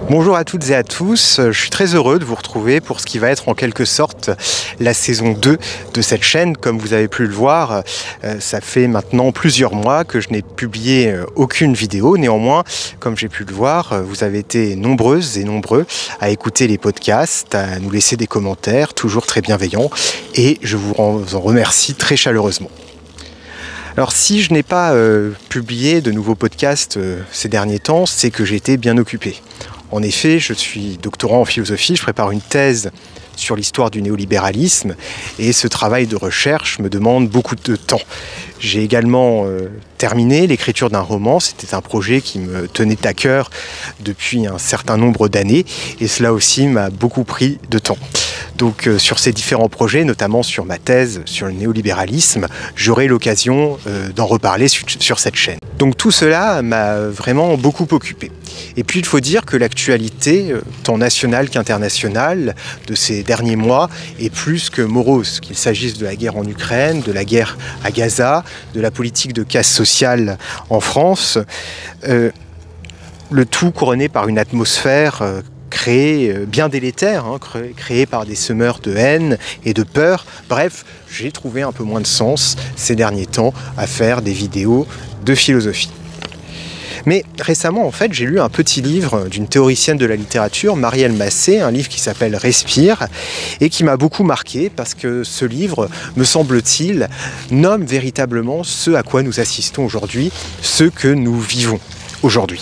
Bonjour à toutes et à tous, je suis très heureux de vous retrouver pour ce qui va être en quelque sorte la saison 2 de cette chaîne. Comme vous avez pu le voir, ça fait maintenant plusieurs mois que je n'ai publié aucune vidéo. Néanmoins, comme j'ai pu le voir, vous avez été nombreuses et nombreux à écouter les podcasts, à nous laisser des commentaires, toujours très bienveillants, et je vous en remercie très chaleureusement. Alors si je n'ai pas publié de nouveaux podcasts ces derniers temps, c'est que j'ai été bien occupé. En effet, je suis doctorant en philosophie, je prépare une thèse sur l'histoire du néolibéralisme et ce travail de recherche me demande beaucoup de temps. J'ai également terminé l'écriture d'un roman, c'était un projet qui me tenait à cœur depuis un certain nombre d'années et cela aussi m'a beaucoup pris de temps. Donc sur ces différents projets, notamment sur ma thèse sur le néolibéralisme, j'aurai l'occasion d'en reparler sur cette chaîne. Donc tout cela m'a vraiment beaucoup occupé. Et puis il faut dire que l'actualité, tant nationale qu'internationale, de ces derniers mois est plus que morose, qu'il s'agisse de la guerre en Ukraine, de la guerre à Gaza, de la politique de casse sociale en France, le tout couronné par une atmosphère bien délétère, créée par des semeurs de haine et de peur. Bref, j'ai trouvé un peu moins de sens ces derniers temps à faire des vidéos de philosophie. Mais récemment, en fait, j'ai lu un petit livre d'une théoricienne de la littérature, Marielle Massé, un livre qui s'appelle Respire, et qui m'a beaucoup marqué parce que ce livre, me semble-t-il, nomme véritablement ce à quoi nous assistons aujourd'hui, ce que nous vivons aujourd'hui.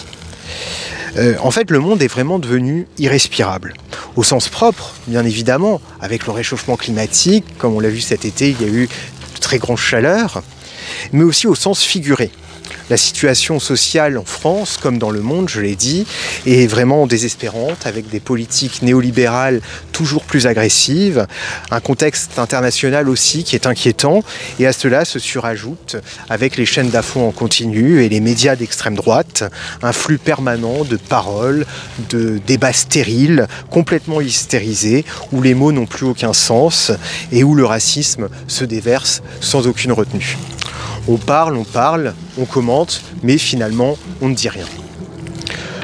En fait, le monde est vraiment devenu irrespirable. Au sens propre, bien évidemment, avec le réchauffement climatique, comme on l'a vu cet été, il y a eu de très grandes chaleurs, mais aussi au sens figuré. La situation sociale en France, comme dans le monde, je l'ai dit, est vraiment désespérante, avec des politiques néolibérales toujours plus agressives, un contexte international aussi qui est inquiétant, et à cela se surajoute, avec les chaînes d'infos en continu et les médias d'extrême droite, un flux permanent de paroles, de débats stériles, complètement hystérisés, où les mots n'ont plus aucun sens, et où le racisme se déverse sans aucune retenue. On parle, on commente, mais finalement, on ne dit rien.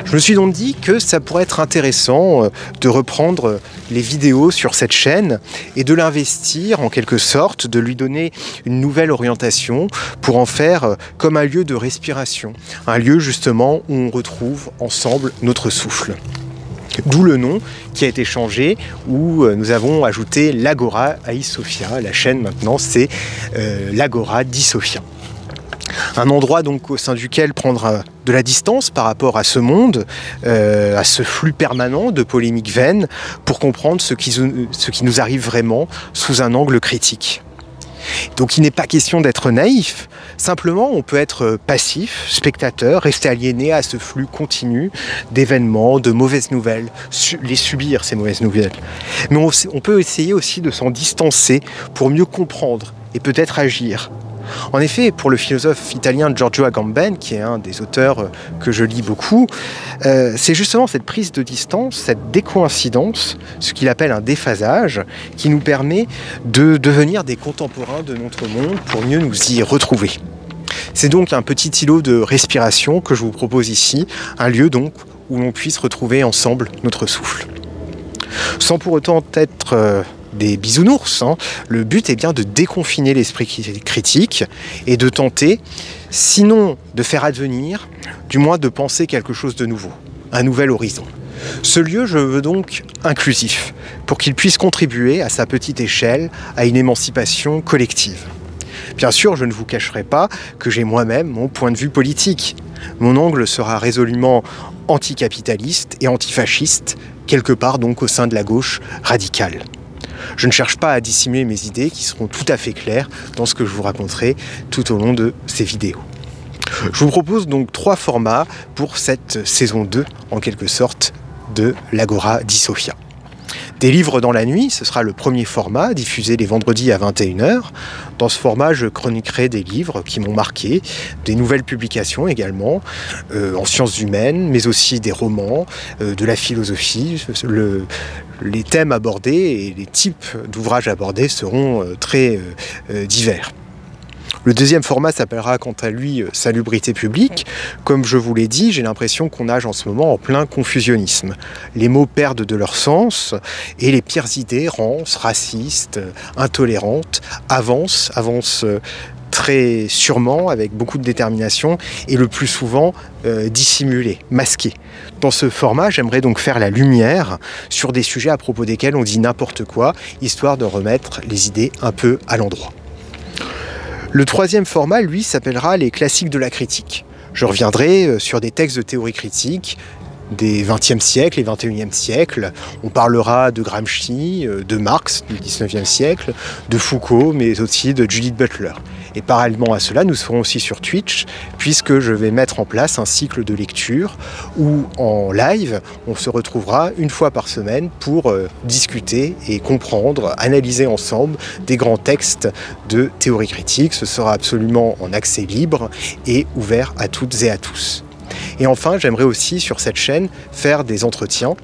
Je me suis donc dit que ça pourrait être intéressant de reprendre les vidéos sur cette chaîne et de l'investir en quelque sorte, de lui donner une nouvelle orientation pour en faire comme un lieu de respiration, un lieu justement où on retrouve ensemble notre souffle. D'où le nom qui a été changé, où nous avons ajouté l'Agora à Isofia. La chaîne maintenant, c'est l'Agora d'Isofia. Un endroit donc au sein duquel prendre de la distance par rapport à ce monde, à ce flux permanent de polémiques vaines, pour comprendre ce qui nous arrive vraiment sous un angle critique. Donc il n'est pas question d'être naïf, simplement on peut être passif, spectateur, rester aliéné à ce flux continu d'événements, de mauvaises nouvelles, les subir ces mauvaises nouvelles. Mais on peut essayer aussi de s'en distancer pour mieux comprendre et peut-être agir. En effet, pour le philosophe italien Giorgio Agamben, qui est un des auteurs que je lis beaucoup, c'est justement cette prise de distance, cette décoïncidence, ce qu'il appelle un déphasage, qui nous permet de devenir des contemporains de notre monde pour mieux nous y retrouver. C'est donc un petit îlot de respiration que je vous propose ici, un lieu donc où l'on puisse retrouver ensemble notre souffle. Sans pour autant être des bisounours, le but est bien de déconfiner l'esprit critique et de tenter, sinon de faire advenir, du moins de penser quelque chose de nouveau, un nouvel horizon. Ce lieu, je veux donc inclusif, pour qu'il puisse contribuer à sa petite échelle à une émancipation collective. Bien sûr, je ne vous cacherai pas que j'ai moi-même mon point de vue politique. Mon angle sera résolument anticapitaliste et antifasciste, quelque part donc au sein de la gauche radicale. Je ne cherche pas à dissimuler mes idées qui seront tout à fait claires dans ce que je vous raconterai tout au long de ces vidéos. Je vous propose donc 3 formats pour cette saison 2, en quelque sorte, de l'Agora d'Isofia. Des livres dans la nuit, ce sera le premier format, diffusé les vendredis à 21 h. Dans ce format, je chroniquerai des livres qui m'ont marqué, des nouvelles publications également, en sciences humaines, mais aussi des romans, de la philosophie. Les thèmes abordés et les types d'ouvrages abordés seront très divers. Le deuxième format s'appellera quant à lui Salubrité publique. Comme je vous l'ai dit, j'ai l'impression qu'on nage en ce moment en plein confusionnisme. Les mots perdent de leur sens et les pires idées, rances, racistes, intolérantes, avancent très sûrement, avec beaucoup de détermination et le plus souvent dissimulées, masquées. Dans ce format, j'aimerais donc faire la lumière sur des sujets à propos desquels on dit n'importe quoi, histoire de remettre les idées un peu à l'endroit. Le troisième format, lui, s'appellera les classiques de la critique. Je reviendrai sur des textes de théorie critique des XXe siècle et XXIe siècle. On parlera de Gramsci, de Marx du XIXe siècle, de Foucault, mais aussi de Judith Butler. Et parallèlement à cela, nous serons aussi sur Twitch, puisque je vais mettre en place un cycle de lecture où, en live, on se retrouvera une fois par semaine pour discuter et comprendre, analyser ensemble des grands textes de théorie critique. Ce sera absolument en accès libre et ouvert à toutes et à tous. Et enfin, j'aimerais aussi sur cette chaîne faire des entretiens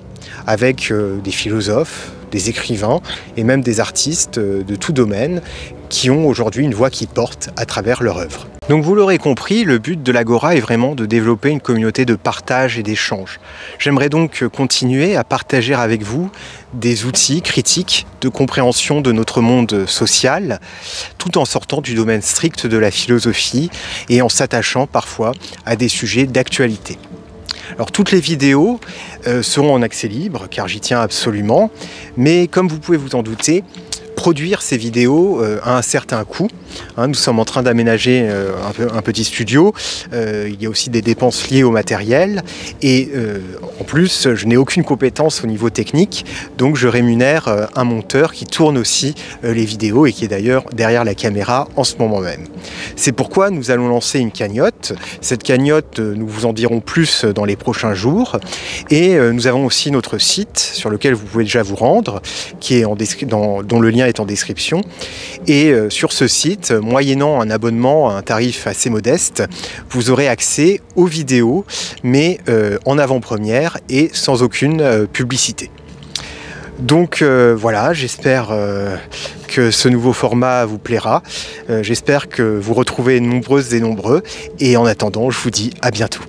avec des philosophes, des écrivains et même des artistes de tout domaine qui ont aujourd'hui une voix qui porte à travers leur œuvre. Donc vous l'aurez compris, le but de l'Agora est vraiment de développer une communauté de partage et d'échange. J'aimerais donc continuer à partager avec vous des outils critiques de compréhension de notre monde social, tout en sortant du domaine strict de la philosophie et en s'attachant parfois à des sujets d'actualité. Alors toutes les vidéos seront en accès libre, car j'y tiens absolument, mais comme vous pouvez vous en douter, produire ces vidéos a un certain coût. Nous sommes en train d'aménager un petit studio. Il y a aussi des dépenses liées au matériel. Et en plus, je n'ai aucune compétence au niveau technique. Donc je rémunère un monteur qui tourne aussi les vidéos et qui est d'ailleurs derrière la caméra en ce moment même. C'est pourquoi nous allons lancer une cagnotte. Cette cagnotte, nous vous en dirons plus dans les prochains jours. Et nous avons aussi notre site sur lequel vous pouvez déjà vous rendre, qui est dont le lien est en description. Et sur ce site, moyennant un abonnement à un tarif assez modeste, vous aurez accès aux vidéos, mais en avant-première et sans aucune publicité. Donc voilà, j'espère que ce nouveau format vous plaira. J'espère que vous retrouvez nombreuses et nombreux. Et en attendant, je vous dis à bientôt.